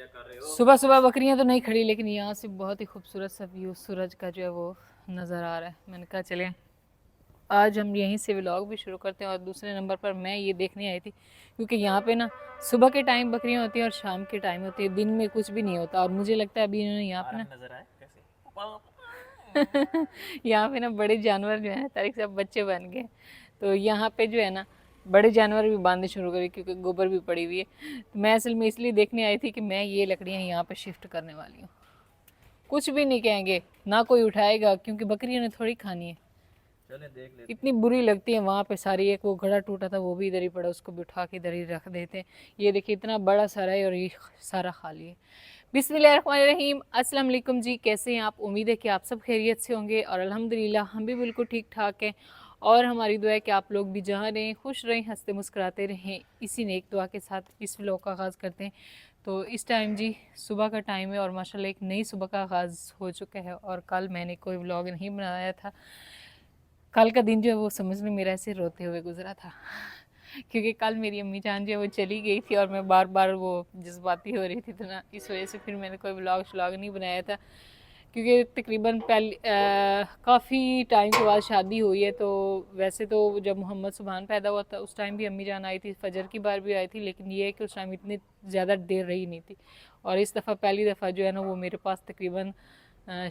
क्या कर रहे हो? सुबह सुबह बकरियां तो नहीं खड़ी, लेकिन यहाँ से बहुत ही खूबसूरत सा व्यू सूरज का जो है वो नज़र आ रहा है। मैंने कहा चले आज हम यहीं से व्लॉग भी शुरू करते हैं। और दूसरे नंबर पर मैं ये देखने आई थी क्योंकि यहाँ पे ना सुबह के टाइम बकरियां होती हैं और शाम के टाइम होती है, दिन में कुछ भी नहीं होता। और मुझे लगता है अभी इन्होंने यहाँ पे ना नजर आए कैसे? यहाँ पे ना बड़े जानवर जो है तारिक साहब बच्चे बन गए, तो यहाँ पे जो है ना बड़े जानवर भी बांधने शुरू करे क्योंकि गोबर भी पड़ी हुई है। तो मैं असल में इसलिए देखने आई थी कि मैं ये लकड़ियाँ यहाँ पे शिफ्ट करने वाली हूँ। कुछ भी नहीं कहेंगे, ना कोई उठाएगा क्योंकि बकरियों ने थोड़ी खानी है। चले देख लेते इतनी बुरी लगती है वहाँ पे सारी। एक वो घड़ा टूटा था वो भी इधर ही पड़ा, उसको भी उठा के इधर ही रख देते हैं। ये देखिए इतना बड़ा सारा है और ये सारा खाली है। बिस्मिल्लाहिर्रहमानिर्रहीम, अस्सलाम वालेकुम जी। कैसे हैं आप? उम्मीद है कि आप सब खैरियत से होंगे और अल्हम्दुलिल्लाह हम भी बिल्कुल ठीक ठाक हैं। और हमारी दुआ है कि आप लोग भी जहाँ रहें खुश रहें, हंसते मुस्कुराते रहें। इसी नेक दुआ के साथ इस व्लॉग का आगाज़ करते हैं। तो इस टाइम जी सुबह का टाइम है और माशाल्लाह एक नई सुबह का आगाज़ हो चुका है। और कल मैंने कोई व्लॉग नहीं बनाया था। कल का दिन जो है वो समझ लो मेरा ऐसे रोते हुए गुजरा था क्योंकि कल मेरी अम्मी जान जो है वो चली गई थी और मैं बार बार वो जज्बाती हो रही थी, तो ना इस वजह से फिर मैंने कोई व्लॉग नहीं बनाया था। क्योंकि तकरीबन काफ़ी टाइम के बाद शादी हुई है। तो वैसे तो जब मोहम्मद सुबहान पैदा हुआ था उस टाइम भी अम्मी जान आई थी, फजर की बार भी आई थी, लेकिन ये है कि उस टाइम इतनी ज़्यादा देर रही नहीं थी। और इस दफ़ा पहली दफ़ा जो है ना वो मेरे पास तकरीबन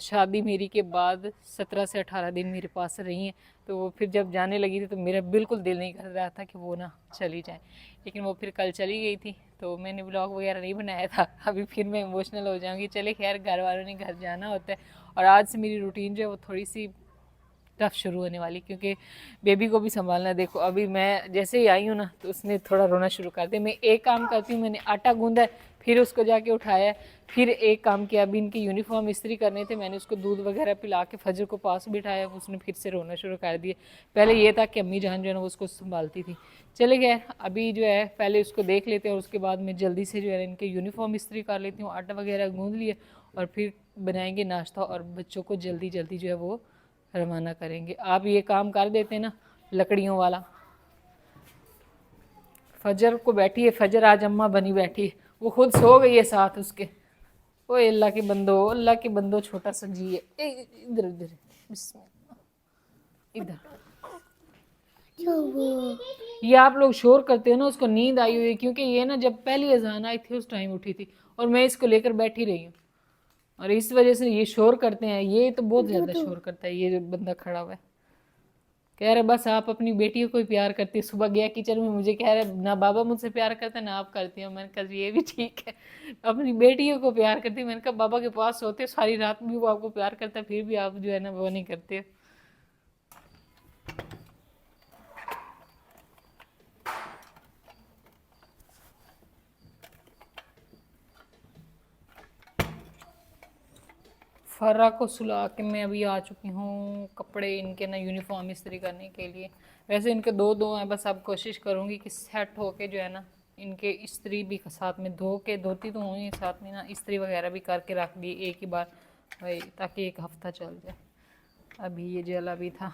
शादी मेरी के बाद 17 से 18 दिन मेरे पास रही हैं। तो वो फिर जब जाने लगी थी तो मेरा बिल्कुल दिल नहीं कर रहा था कि वो ना चली जाए, लेकिन वो फिर कल चली गई थी तो मैंने व्लॉग वगैरह नहीं बनाया था। अभी फिर मैं इमोशनल हो जाऊंगी। चले खैर, घर वालों ने घर जाना होता है और आज से मेरी रूटीन जो है वो थोड़ी सी टफ शुरू होने वाली, क्योंकि बेबी को भी संभालना है। देखो अभी मैं जैसे ही आई हूँ ना तो उसने थोड़ा रोना शुरू कर दिया। मैं एक काम करती हूँ, मैंने आटा गूंदा है, फिर उसको जाके उठाया है, फिर एक काम किया। अभी इनकी यूनिफॉर्म इस्त्री करने थे, मैंने उसको दूध वगैरह पिला के फजर को पास बिठाया, उसने फिर से रोना शुरू कर दिया। पहले ये था कि अम्मी जान जो है ना वो उसको संभालती थी। चले गए, अभी जो है पहले उसको देख लेते हैं और उसके बाद मैं जल्दी से जो है इनके यूनिफॉर्म इस्त्री कर लेती हूँ। आटा वगैरह गूंद लिए और फिर बनाएंगे नाश्ता और बच्चों को जल्दी जल्दी जो है वो रवाना करेंगे। आप ये काम कर देते ना लकड़ियों वाला। फजर को बैठी है, फजर आज अम्मा बनी बैठी है, वो खुद सो गई है साथ उसके। ओ अल्लाह के बंदो, अल्लाह के बंदो, छोटा सा जी है। इधर इधर इधर। ये आप लोग शोर करते हो ना, उसको नींद आई हुई है क्योंकि ये ना जब पहली अजान आई थी उस टाइम उठी थी और मैं इसको लेकर बैठी रही हूँ और इस वजह से ये शोर करते हैं। ये तो बहुत ज़्यादा शोर करता है ये जो बंदा खड़ा हुआ है। कह रहे बस आप अपनी बेटियों को ही प्यार करती है। सुबह गया किचन में, मुझे कह रहे ना बाबा मुझसे प्यार करते ना आप करती हो। मैंने कहा ये भी ठीक है, अपनी बेटियों को प्यार करती है। मैंने कहा बाबा के पास सोते सारी रात भी वो आपको प्यार करता है, फिर भी आप जो है ना वो नहीं करते। फर्रा को सुला के मैं अभी आ चुकी हूँ कपड़े इनके ना यूनिफॉर्म इस्त्री करने के लिए। वैसे इनके दो दो हैं, बस अब कोशिश करूँगी कि सेट होके जो है ना इनके इस्त्री भी साथ में धो के, धोती तो हुई साथ में ना इस्त्री वगैरह भी करके रख दी एक ही बार भाई, ताकि एक हफ्ता चल जाए। अभी ये जला भी था,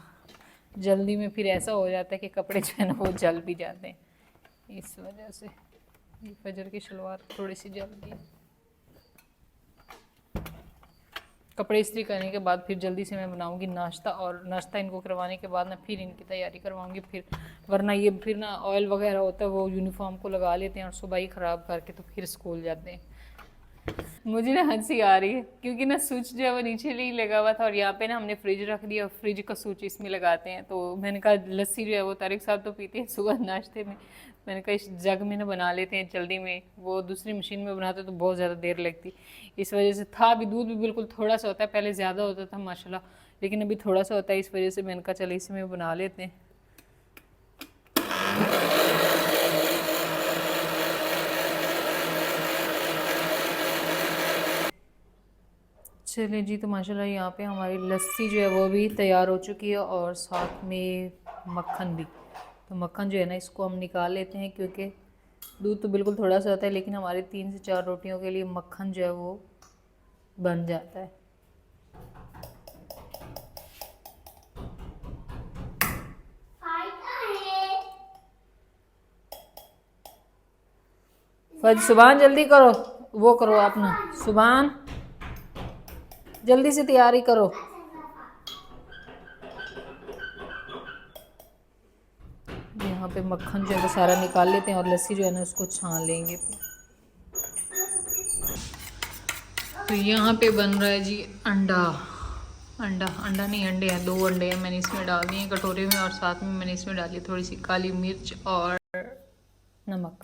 जल्दी में फिर ऐसा हो जाता है कि कपड़े जो है ना वो जल भी जाते हैं, इस वजह से। ये फजर की शलवार थोड़ी सी जल गई। कपड़े इस्त्री करने के बाद फिर जल्दी से मैं बनाऊंगी नाश्ता और नाश्ता इनको करवाने के बाद ना फिर इनकी तैयारी करवाऊंगी। फिर वरना ये फिर ना ऑयल वगैरह होता है वो यूनिफॉर्म को लगा लेते हैं और सुबह ही ख़राब करके तो फिर स्कूल जाते हैं। मुझे ना हंसी आ रही है क्योंकि ना स्विच जो है वो नीचे ही लगा हुआ था और यहाँ पे ना हमने फ्रिज रख दिया और फ्रिज का स्विच इसमें लगाते हैं। तो मैंने कहा लस्सी जो है वो तारिक साहब तो पीते हैं सुबह नाश्ते में, मैंने कहा इस जग में ना बना लेते हैं जल्दी में। वो दूसरी मशीन में बनाते तो बहुत ज़्यादा देर लगती, इस वजह से था भी दूध भी बिल्कुल थोड़ा सा होता है, पहले ज़्यादा होता था माशाल्लाह, लेकिन अभी थोड़ा सा होता है, इस वजह से मैंने कहा चलो इसमें बना लेते हैं। चलिए जी, तो माशाल्लाह यहाँ पे हमारी लस्सी जो है वो भी तैयार हो चुकी है और साथ में मक्खन भी। तो मक्खन जो है ना इसको हम निकाल लेते हैं क्योंकि दूध तो बिल्कुल थोड़ा सा होता है, लेकिन हमारे 3 से 4 रोटियों के लिए मक्खन जो है वो बन जाता है। फज सुबह जल्दी करो, वो करो अपना। सुभान जल्दी से तैयारी करो। यहाँ पे मक्खन जो है वो सारा निकाल लेते हैं और लस्सी जो है ना उसको छान लेंगे। तो यहाँ पे बन रहा है जी अंडा। अंडा अंडा नहीं, अंडे हैं, 2 अंडे हैं, मैंने इसमें डाल दिए कटोरे में, और साथ में मैंने इसमें डाली थोड़ी सी काली मिर्च और नमक,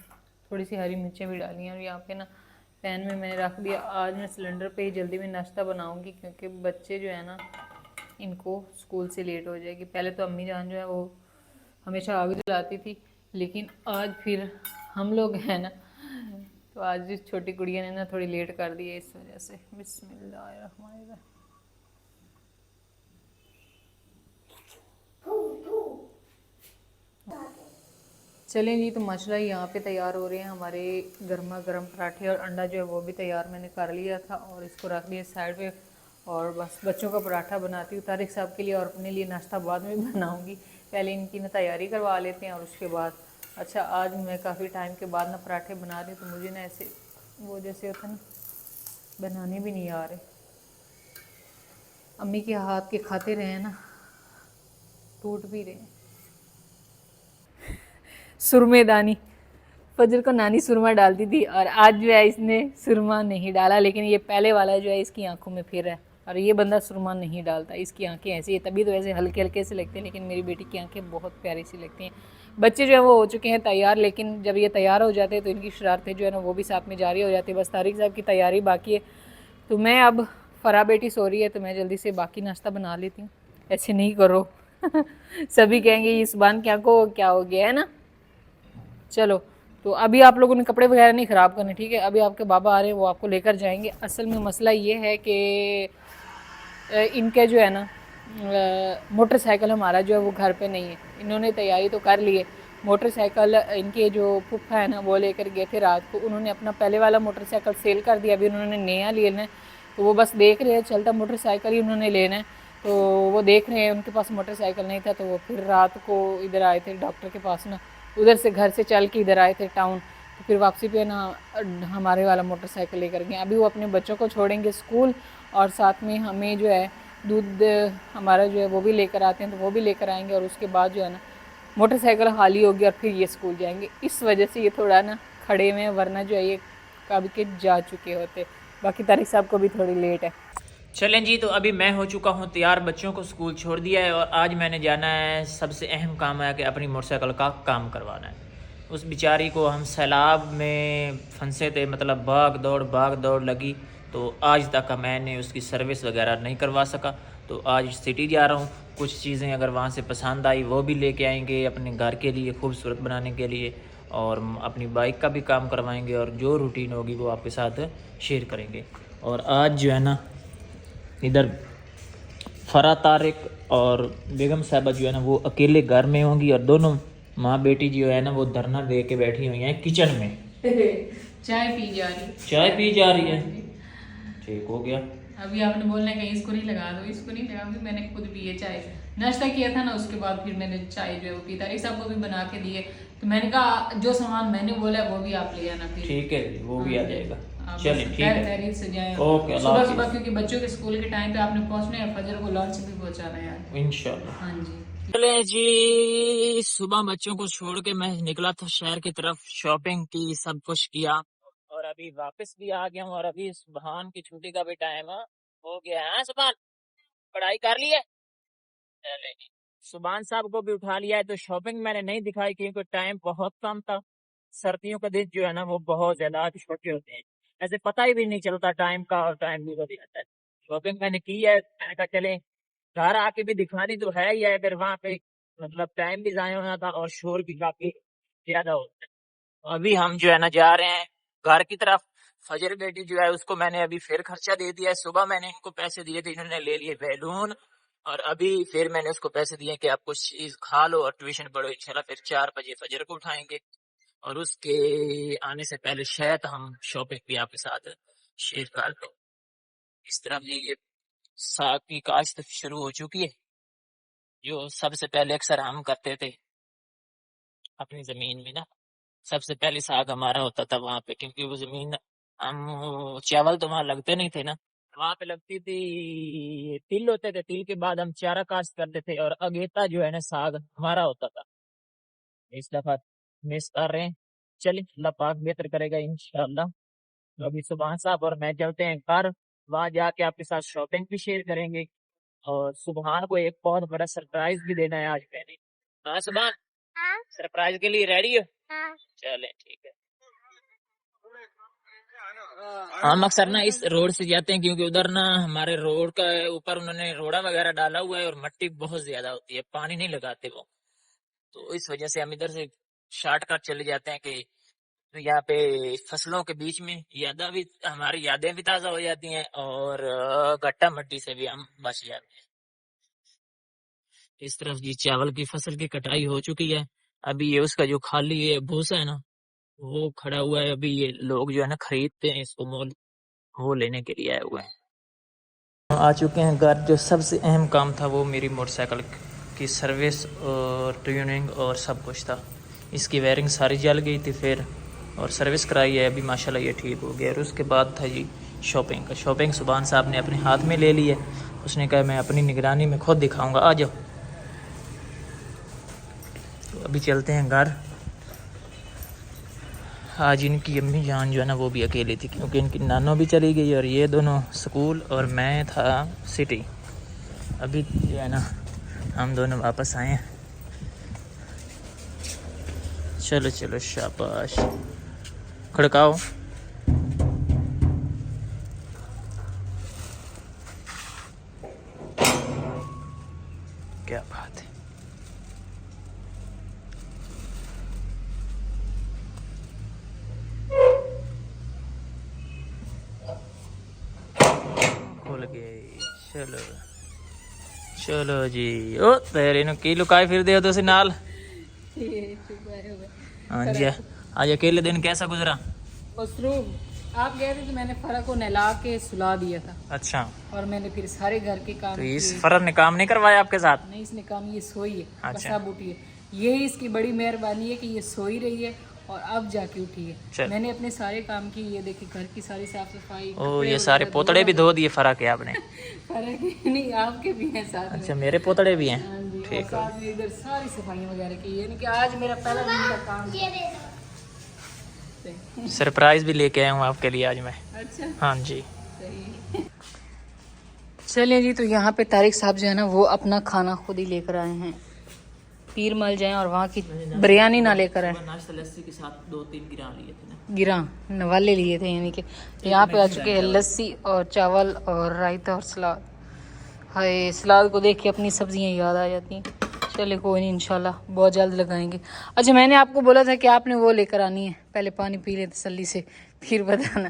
थोड़ी सी हरी मिर्चें भी डाली हैं। और यहाँ पे ना पैन में मैंने रख दिया। आज मैं सिलेंडर पे ही जल्दी में नाश्ता बनाऊंगी क्योंकि बच्चे जो है ना इनको स्कूल से लेट हो जाएगी। पहले तो अम्मी जान जो है वो हमेशा आग जलाती थी, लेकिन आज फिर हम लोग हैं ना, तो आज इस छोटी गुड़िया ने ना थोड़ी लेट कर दी है, इस वजह से। बिस्मिल्लाहिर्रहमानिर्रहीम। चलें जी, तो माशाल्लाह यहाँ पे तैयार हो रहे हैं हमारे गर्मा गर्म पराठे, और अंडा जो है वो भी तैयार मैंने कर लिया था और इसको रख दिया साइड पे। और बस बच्चों का पराठा बनाती हूँ तारिक साहब के लिए, और अपने लिए नाश्ता बाद में बनाऊँगी। पहले इनकी ना तैयारी करवा लेते हैं और उसके बाद। अच्छा, आज मैं काफ़ी टाइम के बाद ना पराठे बना रही हूँ, तो मुझे ना ऐसे वो जैसे होता है ना, बनाने भी नहीं आ रहे। अम्मी के हाथ के खाते रहे ना, टूट भी रहे। सुरमेदानी, फजर को नानी सुरमा डालती थी और आज जो है इसने सुरमा नहीं डाला, लेकिन ये पहले वाला जो है इसकी आंखों में फिर है। और ये बंदा सुरमा नहीं डालता, इसकी आंखें ऐसी है, तभी तो ऐसे हल्के हल्के से लगते हैं, लेकिन मेरी बेटी की आंखें बहुत प्यारी सी लगती हैं। बच्चे जो है वो हो चुके हैं तैयार, लेकिन जब ये तैयार हो जाते हैं तो इनकी शरारतें जो है ना वो भी साथ में जारी हो जाती है। बस तारिक साहब की तैयारी बाकी है, तो मैं अब फ़रा बेटी सो रही है तो मैं जल्दी से बाकी नाश्ता बना लेती हूँ। ऐसे नहीं करो सभी कहेंगे ये सुबान क्या हो गया है ना। चलो, तो अभी आप लोगों ने कपड़े वगैरह नहीं ख़राब करने, ठीक है। अभी आपके बाबा आ रहे हैं, वो आपको लेकर जाएंगे। असल में मसला ये है कि इनके जो है ना मोटरसाइकिल हमारा जो है वो घर पे नहीं है। इन्होंने तैयारी तो कर ली है। मोटरसाइकिल इनके जो पुप्पा है ना वो लेकर गए थे रात को। उन्होंने अपना पहले वाला मोटरसाइकिल सेल कर दिया, अभी उन्होंने नया लेना है, तो वो बस देख रहे हैं, चलता मोटरसाइकिल ही उन्होंने लेना है, तो वो देख रहे हैं। उनके पास मोटरसाइकिल नहीं था, तो वो फिर रात को इधर आए थे डॉक्टर के पास ना, उधर से घर से चल के इधर आए थे टाउन। तो फिर वापसी पे ना हमारे वाला मोटरसाइकिल लेकर गए। अभी वो अपने बच्चों को छोड़ेंगे स्कूल, और साथ में हमें जो है दूध हमारा जो है वो भी लेकर आते हैं, तो वो भी लेकर आएंगे। और उसके बाद जो है ना मोटरसाइकिल खाली होगी और फिर ये स्कूल जाएंगे। इस वजह से ये थोड़ा ना खड़े में, वरना जो है ये कब के जा चुके होते। बाकी तारिक साहब को भी थोड़ी लेट है। चलें जी, तो अभी मैं हो चुका हूँ तैयार, बच्चों को स्कूल छोड़ दिया है और आज मैंने जाना है, सबसे अहम काम है कि अपनी मोटरसाइकिल का काम करवाना है। उस बेचारी को हम सैलाब में फंसे थे, मतलब भाग दौड़ लगी, तो आज तक मैंने उसकी सर्विस वगैरह नहीं करवा सका। तो आज सिटी जा रहा हूँ, कुछ चीज़ें अगर वहाँ से पसंद आई वो भी लेके आएंगे अपने घर के लिए खूबसूरत बनाने के लिए, और अपनी बाइक का भी काम करवाएंगे, और जो रूटीन होगी वो आपके साथ शेयर करेंगे। और आज जो है ना इधर फरा तारिक और बेगम साहबा जो है ना वो अकेले घर में होंगी, और दोनों माँ बेटी जो है ना वो धरना दे के बैठी हुई हैं किचन में। चाय पी जा रही, चाय पी जा रही है। ठीक हो गया। अभी आपने बोलना है कहीं इसको नहीं लगा दो, इसको नहीं लगा, अभी मैंने खुद पी है चाय। नाश्ता किया था ना, उसके बाद फिर मैंने चाय जो है वो पी। तारिक साहब को भी बना के दिए, तो मैंने कहा जो सामान मैंने बोला है वो भी आप ले आना फिर। ठीक है, वो भी आ जाएगा। आप चलिए, बस ठीक है, खैरियत से जाएं। ओके, अल्लाह सुबह हाफिज़। सुबह क्योंकि बच्चों के स्कूल के टाइम पे आपने पहुंचना है, फजर को लंच भी पहुंचाना है यार। इंशाल्लाह। हाँ जी। चले जी, सुबह बच्चों को छोड़ के मैं निकला था शहर की तरफ, शॉपिंग की, सब कुछ किया, और अभी वापस भी आ गया हूँ। और अभी सुबहान की छुट्टी का भी टाइम हो गया है। सुबहान, पढ़ाई कर ली है? चले जी, सुबहान साहब को भी उठा लिया है। तो शॉपिंग मैंने नहीं दिखाई क्योंकि टाइम बहुत कम था। सर्दियों का दिन जो है ना वो बहुत ज्यादा छोटे होते हैं, ऐसे पता ही भी नहीं चलता टाइम का, और टाइम भी बदल जाता है। शॉपिंग मैंने की है, मैंने कहा चले घर आके भी दिखानी तो है ही है, फिर वहां पे मतलब टाइम भी जाया होना था और शोर भी काफी ज्यादा होता है। तो अभी हम जो है ना जा रहे हैं घर की तरफ। फजर बेटी जो है उसको मैंने अभी फिर खर्चा दे दिया है। सुबह मैंने इनको पैसे दिए थे, इन्होंने ले लिए बैलून, और अभी फिर मैंने उसको पैसे दिए कि आप कुछ चीज खा लो और ट्यूशन पढ़ो, इंशाल्लाह फिर 4 बजे फजर को उठाएंगे। और उसके आने से पहले शायद हम शॉपिंग भी आपके साथ शेयर कर लो। इस तरह भी ये साग की काश्त शुरू हो चुकी है, जो सबसे पहले अक्सर हम करते थे अपनी जमीन में ना। सबसे पहले साग हमारा होता था वहां पे, क्योंकि वो जमीन हम वो चावल तो वहाँ लगते नहीं थे ना, वहाँ पे लगती थी तिल होते थे, तिल के बाद हम चारा काश्त करते थे और अगेता जो है ना साग हमारा होता था। इस दफा मिस कर रहे हैं। चलिए अल्लाह पाक बेहतर करेगा इंशाल्लाह। तो अभी सुबह साहब और मैं चलते हैं घर, वहां जाके आपके साथ शॉपिंग भी शेयर करेंगे और सुबहान को एक बहुत बड़ा सरप्राइज भी देना है आज मैंने। हाँ सुबहान, हाँ सरप्राइज के लिए रेडी हो? हाँ चले ठीक है। हम अक्सर ना इस रोड से जाते हैं क्योंकि उधर ना हमारे रोड का ऊपर उन्होंने रोड़ा वगैरह डाला हुआ है और मिट्टी बहुत ज्यादा होती है, पानी नहीं लगाते वो, तो इस वजह से हम इधर से शॉर्टकट चले जाते हैं कि तो यहाँ पे फसलों के बीच में हमारी यादें भी ताजा हो जाती हैं और गट्टा मट्टी से भी हम बच जाते हैं। इस तरफ ये चावल की फसल की कटाई हो चुकी है, अभी ये उसका जो खाली ये भूसा है ना वो खड़ा हुआ है, अभी ये लोग जो है ना खरीदते हैं इसको, मोल वो लेने के लिए आए हुए हैं। आ चुके हैं घर, जो सबसे अहम काम था वो मेरी मोटरसाइकिल की सर्विस और ट्यूनिंग और सब कुछ था। इसकी वायरिंग सारी जल गई थी फिर, और सर्विस कराई है अभी माशाल्लाह ये ठीक हो गया। और उसके बाद था जी शॉपिंग का। शॉपिंग सुभान साहब ने अपने हाथ में ले ली है, उसने कहा मैं अपनी निगरानी में खुद दिखाऊंगा, आ जाओ। तो अभी चलते हैं घर। आज इनकी अम्मी जान जो है ना वो भी अकेली थी क्योंकि इनकी नानो भी चली गई और ये दोनों स्कूल और मैं था सिटी। अभी जो है ना हम दोनों वापस आए हैं। चलो चलो शाबाश, खड़काओ। क्या बात है, खुल गए। चलो चलो जी। ओ तेरे नु की लुकाए फिर दे तुसी नाल। हाँ जी, आज अकेले दिन कैसा गुजरा? मसरूम आप गए थे तो मैंने फरा को नहला के सुला दिया था। अच्छा, और मैंने फिर सारे घर के काम तो इस किए। फरर ने काम नहीं करवाया आपके साथ? नहीं इसने काम, ये सोई है बस अच्छा। अब उठी है। यही इसकी बड़ी मेहरबानी है कि ये सोई रही है और अब जाके उठी है। चल। मैंने अपने सारे काम किए, ये देखिए घर की सारी साफ सफाई। ओ ये सारे पोतड़े भी धो दिए फरा के आपने? फर्क नहीं आपके भी हैं साथ में। अच्छा मेरे पोतड़े भी हैं, हाँ जी, और ठीक है। साथ में इधर सारी सफाई वगैरह की, यानी कि आज मेरा पहला दिन का काम। सरप्राइज भी लेके आया हूँ आपके लिए आज मैं। अच्छा हाँ जी। सही। चलिए जी, तो यहाँ पे तारिक साहब जो है ना वो अपना खाना खुद ही लेकर आए हैं। पीर मल जाएं और वहाँ की बिरयानी ना लेकर आए। नाश्ता लस्सी के साथ 2-3 गिरा लिए थे ना, गिरा नवाले लिए थे, यानी कि यहाँ पे आ चुके हैं लस्सी और चावल और रायता और सलाद। हाय सलाद को देख के अपनी सब्जियाँ याद आ जाती हैं। चलिए कोई नहीं, इंशाल्लाह बहुत जल्द लगाएंगे। अच्छा मैंने आपको बोला था कि आपने वो लेकर आनी है, पहले पानी पी ले तसल्ली से फिर बताना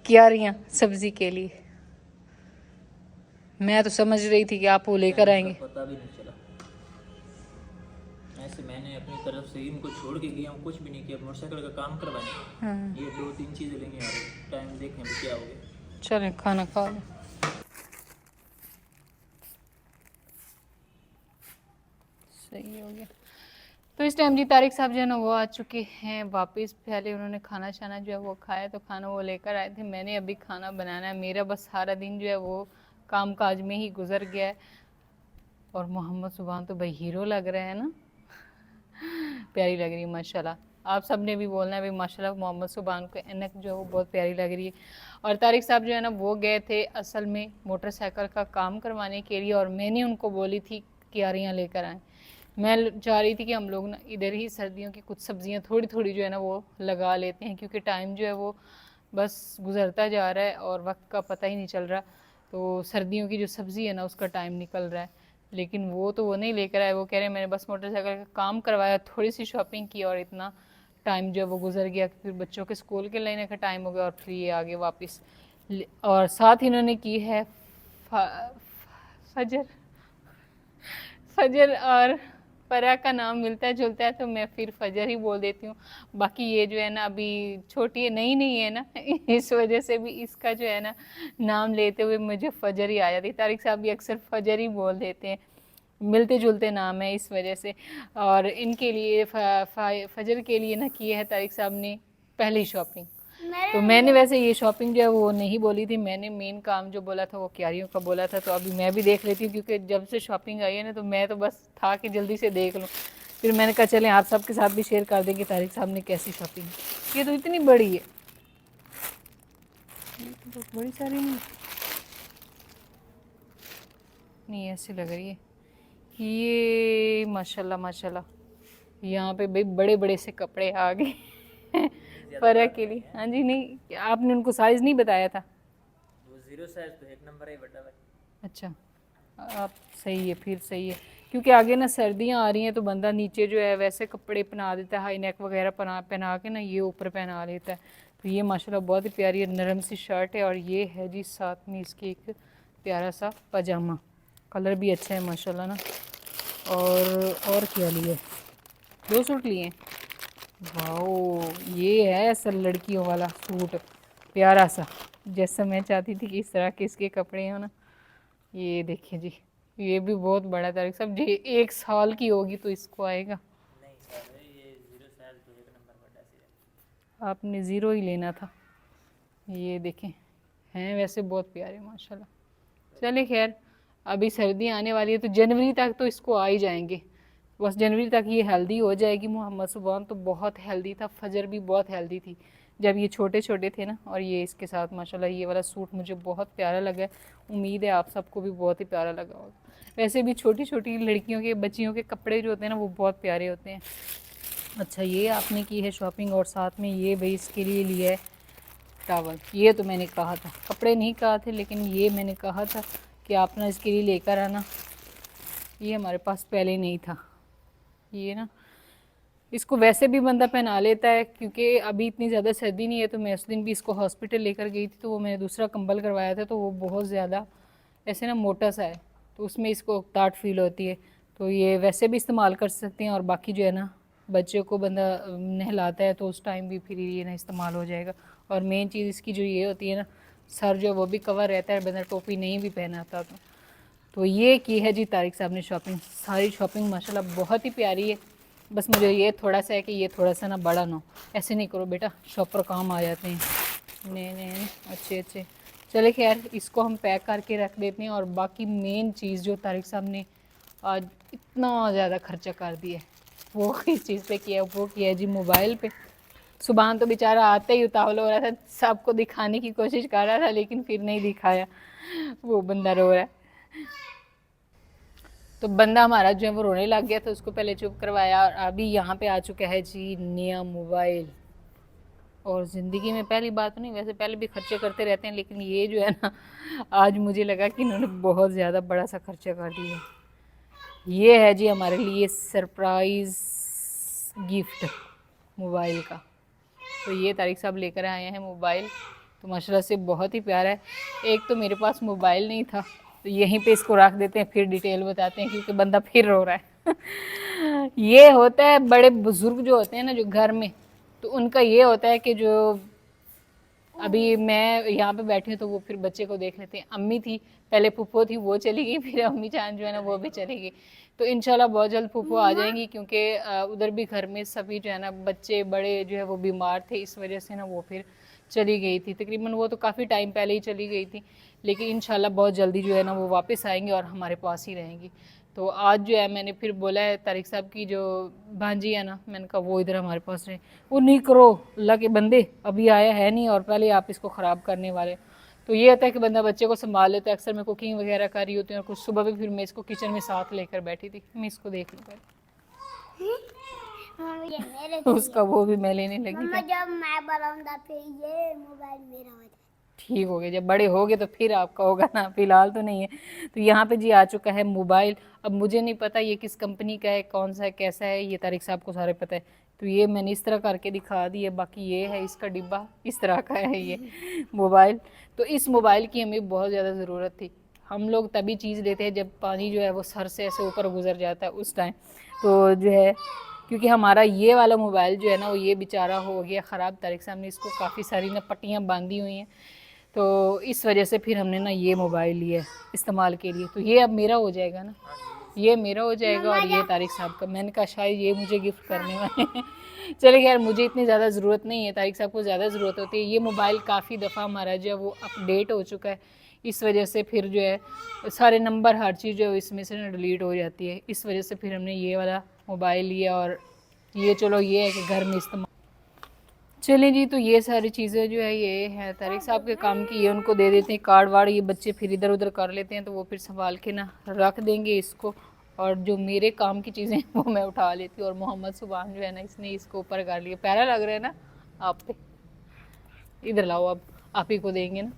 क्या रही हैं सब्जी के लिए। मैं तो समझ रही थी कि आप वो लेकर आएंगे। पता भी नहीं चला। ऐसे मैंने अपनी तरफ से इनको छोड़ के गया हूँ, कुछ भी नहीं किया, मोटरसाइकिल का काम करवाएं। ये 2-3 चीजें लेंगे और टाइम देखें अभी क्या हो गया। चलें खाना खा लें। सही हो गया। तो इस टाइम जी तारिक साहब जो है ना वो आ चुके हैं वापस। पहले उन्होंने खाना शाना जो है वो खाया, तो खाना वो लेकर आए थे। मैंने अभी खाना बनाना है। मेरा बस सारा दिन जो है वो काम काज में ही गुजर गया है। और मोहम्मद सुभान तो भाई हीरो लग रहा है ना, प्यारी लग रही है माशाल्लाह। आप सब ने भी बोलना है भाई माशाल्लाह मोहम्मद सुभान को ऐनक जो है वो बहुत प्यारी लग रही है। और तारिक साहब जो है ना वो गए थे असल में मोटरसाइकिल का काम करवाने के लिए, और मैंने उनको बोली थी क्यारियाँ लेकर आएँ। मैं चाह रही थी कि हम लोग ना इधर ही सर्दियों की कुछ सब्जियां थोड़ी थोड़ी जो है ना वो लगा लेते हैं, क्योंकि टाइम जो है वो बस गुजरता जा रहा है और वक्त का पता ही नहीं चल रहा। तो सर्दियों की जो सब्ज़ी है ना उसका टाइम निकल रहा है, लेकिन वो नहीं लेकर आए। वो कह रहे हैं मैंने बस मोटरसाइकिल का काम करवाया, थोड़ी सी शॉपिंग की और इतना टाइम जो है वो गुजर गया। फिर बच्चों के स्कूल के लेने का टाइम हो गया और फिर ये आगे वापस। और साथ ही इन्होंने की है फजर फजर और फरा का नाम मिलता जुलता है तो मैं फिर फजर ही बोल देती हूँ। बाकी ये जो है ना अभी छोटी है, नई नहीं है ना इस वजह से भी इसका जो है ना नाम लेते हुए मुझे फजर ही आ जाती है। तारिक साहब भी अक्सर फजर ही बोल देते हैं, मिलते जुलते नाम है इस वजह से। और इनके लिए फजर के लिए ना किए है तारिक साहब ने पहली शॉपिंग। तो मैंने वैसे ये शॉपिंग जो है वो नहीं बोली थी, मैंने मेन काम जो बोला था वो क्यारियों का बोला था। तो अभी मैं भी देख लेती हूँ, क्योंकि जब से शॉपिंग आई है ना, तो मैं तो बस था कि जल्दी से देख लूँ। फिर मैंने कहा चलें आप सबके साथ भी शेयर कर देंगे तारिक साहब ने कैसी शॉपिंग। ये तो इतनी बड़ी है, ये तो बहुत बड़ी सारी नहीं ऐसी लग रही है। ये माशाल्लाह माशाल्लाह, यहाँ पे भाई बड़े बड़े से कपड़े आ गए फर्क के लिए। हाँ जी, नहीं आपने उनको साइज नहीं बताया था? वो 0 साइज तो 1 नंबर है बड़ा भाई। अच्छा, आप सही है, फिर सही है, क्योंकि आगे ना सर्दियाँ आ रही हैं तो बंदा नीचे जो है वैसे कपड़े पहना देता है, हाई नेक वगैरह पहना पहना के ना ये ऊपर पहना लेता है। तो ये माशाल्लाह बहुत ही प्यारी है, नरम सी शर्ट है। और ये है जी साथ में इसके एक प्यारा सा पजामा, कलर भी अच्छा है माशाल्लाह ना। और क्या लिए? 2 सूट लिए। वाओ, ये है असल लड़कियों वाला सूट, प्यारा सा, जैसा मैं चाहती थी कि इस तरह के इसके कपड़े हो ना। ये देखिए जी, ये भी बहुत बड़ा तारीख साहब जी, 1 साल की होगी तो इसको आएगा। नहीं सर, ये 0 साइज तो 1 नंबर बड़ा है। आपने 0 ही लेना था। ये देखें, हैं वैसे बहुत प्यारे माशाल्लाह। चले खैर, अभी सर्दी आने वाली है तो जनवरी तक तो इसको आ ही जाएंगे। बस जनवरी तक ये हेल्दी हो जाएगी। मोहम्मद सुबहान तो बहुत हेल्दी था, फजर भी बहुत हेल्दी थी जब ये छोटे छोटे थे ना। और ये इसके साथ माशाल्लाह ये वाला सूट मुझे बहुत प्यारा लगा है, उम्मीद है आप सबको भी बहुत ही प्यारा लगा होगा। वैसे भी छोटी छोटी लड़कियों के बच्चियों के कपड़े जो होते हैं ना वो बहुत प्यारे होते हैं। अच्छा, ये आपने की है शॉपिंग, और साथ में ये भाई इसके लिए लिया है टावल। ये तो मैंने कहा था, कपड़े नहीं कहा थे लेकिन ये मैंने कहा था कि आप ना इसके लिए लेकर आना। ये हमारे पास पहले नहीं था। ये ना इसको वैसे भी बंदा पहना लेता है, क्योंकि अभी इतनी ज़्यादा सर्दी नहीं है। तो मैं उस दिन भी इसको हॉस्पिटल लेकर गई थी, तो वो मैंने दूसरा कंबल करवाया था, तो वो बहुत ज़्यादा ऐसे ना मोटा सा है, तो उसमें इसको ताट फील होती है। तो ये वैसे भी इस्तेमाल कर सकते हैं, और बाकी जो है ना बच्चे को बंदा नहलाता है तो उस टाइम भी फिर ये ना इस्तेमाल हो जाएगा। और मेन चीज़ इसकी जो ये होती है ना, सर जो वो भी कवर रहता है, बंदा टोपी नहीं भी पहनाता। तो ये की है जी तारिक साहब ने शॉपिंग। सारी शॉपिंग माशाल्लाह बहुत ही प्यारी है। बस मुझे ये थोड़ा सा है कि ये थोड़ा सा ना बड़ा ना हो। ऐसे नहीं करो बेटा, शॉपर काम आ जाते हैं। नहीं नहीं, अच्छे अच्छे। चले खैर, इसको हम पैक करके रख देते हैं। और बाकी मेन चीज़ जो तारिक साहब ने आज इतना ज़्यादा खर्चा कर दिया है, वो किस चीज़ पे किया है? वो किया है जी मोबाइल पे। सुबहान तो बेचारा आते ही उतावला हो रहा था, सबको दिखाने की कोशिश कर रहा था लेकिन फिर नहीं दिखाया, वो बंदा रो रहा है। तो बंदा हमारा जो है वो रोने लग गया, तो उसको पहले चुप करवाया। और अभी यहाँ पे आ चुका है जी नया मोबाइल। और ज़िंदगी में पहली बात नहीं, वैसे पहले भी खर्चे करते रहते हैं, लेकिन ये जो है ना आज मुझे लगा कि इन्होंने बहुत ज़्यादा बड़ा सा खर्चा कर दिया। ये है जी हमारे लिए सरप्राइज़ गिफ्ट मोबाइल का। तो ये तारिक साहब लेकर आए हैं मोबाइल, तो माशाल्लाह से बहुत ही प्यारा है। एक तो मेरे पास मोबाइल नहीं था, तो यहीं पे इसको रख देते हैं, फिर डिटेल बताते हैं, क्योंकि बंदा फिर रो रहा है ये होता है बड़े बुजुर्ग जो होते हैं ना जो घर में, तो उनका ये होता है कि जो अभी मैं यहाँ पे बैठी हूँ तो वो फिर बच्चे को देख लेते हैं। अम्मी थी पहले, फूफो थी वो चली गई, फिर अम्मी जान जो है ना वो भी चली गई। तो इंशाल्लाह बहुत जल्द फूफो आ जाएंगी, क्योंकि उधर भी घर में सभी जो है ना बच्चे बड़े जो है वो बीमार थे, इस वजह से ना वो फिर चली गई थी। तकरीबन वो तो काफ़ी टाइम पहले ही चली गई थी, लेकिन इंशाल्लाह बहुत जल्दी जो है ना वो वापस आएंगे और हमारे पास ही रहेंगी। तो आज जो है मैंने फिर बोला है तारिक साहब की जो भांजी है ना, मैंने कहा वो इधर हमारे पास रहे। वो नहीं करो, अल्लाह के बंदे अभी आया है नहीं और पहले आप इसको ख़राब करने वाले। तो ये होता है कि बंदा बच्चे को संभाल लेता है। अक्सर मैं कुकिंग वगैरह कर रही होती हूँ, और कुछ सुबह भी फिर मैं इसको किचन में साथ लेकर बैठी थी। मैं इसको देख लूँ उसका वो भी मैं लेने लगी थी। जब मैं बड़ा होऊंगा फिर ये मोबाइल मेरा हो जाएगा। ठीक हो गया, जब बड़े हो गए तो फिर आपका होगा ना, फिलहाल तो नहीं है। तो यहाँ पे जी आ चुका है मोबाइल। अब मुझे नहीं पता ये किस कंपनी का है, कौन सा है, कैसा है, ये तारिक साहब को सारे पता है। तो ये मैंने इस तरह करके दिखा दी है। बाकी ये है इसका डिब्बा, इस तरह का है ये मोबाइल। तो इस मोबाइल की हमें बहुत ज़्यादा ज़रूरत थी। हम लोग तभी चीज़ लेते हैं जब पानी जो है वो सर से ऐसे ऊपर गुजर जाता है उस टाइम। तो जो है क्योंकि हमारा ये वाला मोबाइल जो है ना वो ये बेचारा हो गया ख़राब। तारिक साहब ने इसको काफ़ी सारी ना पट्टियाँ बांधी हुई हैं, तो इस वजह से फिर हमने ना ये मोबाइल लिया इस्तेमाल के लिए। तो ये अब मेरा हो जाएगा ना। ये मेरा हो जाएगा और ये तारिक साहब का। मैंने कहा शायद ये मुझे गिफ्ट करने वाले हैं। चले यार, मुझे इतनी ज़्यादा ज़रूरत नहीं है, तारिक साहब को ज़्यादा ज़रूरत होती है। ये मोबाइल काफ़ी दफ़ा हमारा जो है वो अपडेट हो चुका है, इस वजह से फिर जो है सारे नंबर हर चीज़ जो है इसमें से ना डिलीट हो जाती है। इस वजह से फिर हमने ये वाला मोबाइल लिया और ये चलो ये है कि घर में इस्तेमाल। चलें जी, तो ये सारी चीज़ें जो है ये है तारिक साहब के काम की, ये उनको दे देते हैं कार्ड वार्ड, ये बच्चे फिर इधर उधर कर लेते हैं तो वो फिर संभाल के ना रख देंगे इसको। और जो मेरे काम की चीज़ें हैं वो मैं उठा लेती हूँ। और मोहम्मद सुभान जो है ना, इसने इसको ऊपर कर लिया। प्यारा लग रहा है ना आप पे? इधर लाओ, अब आप ही को देंगे ना।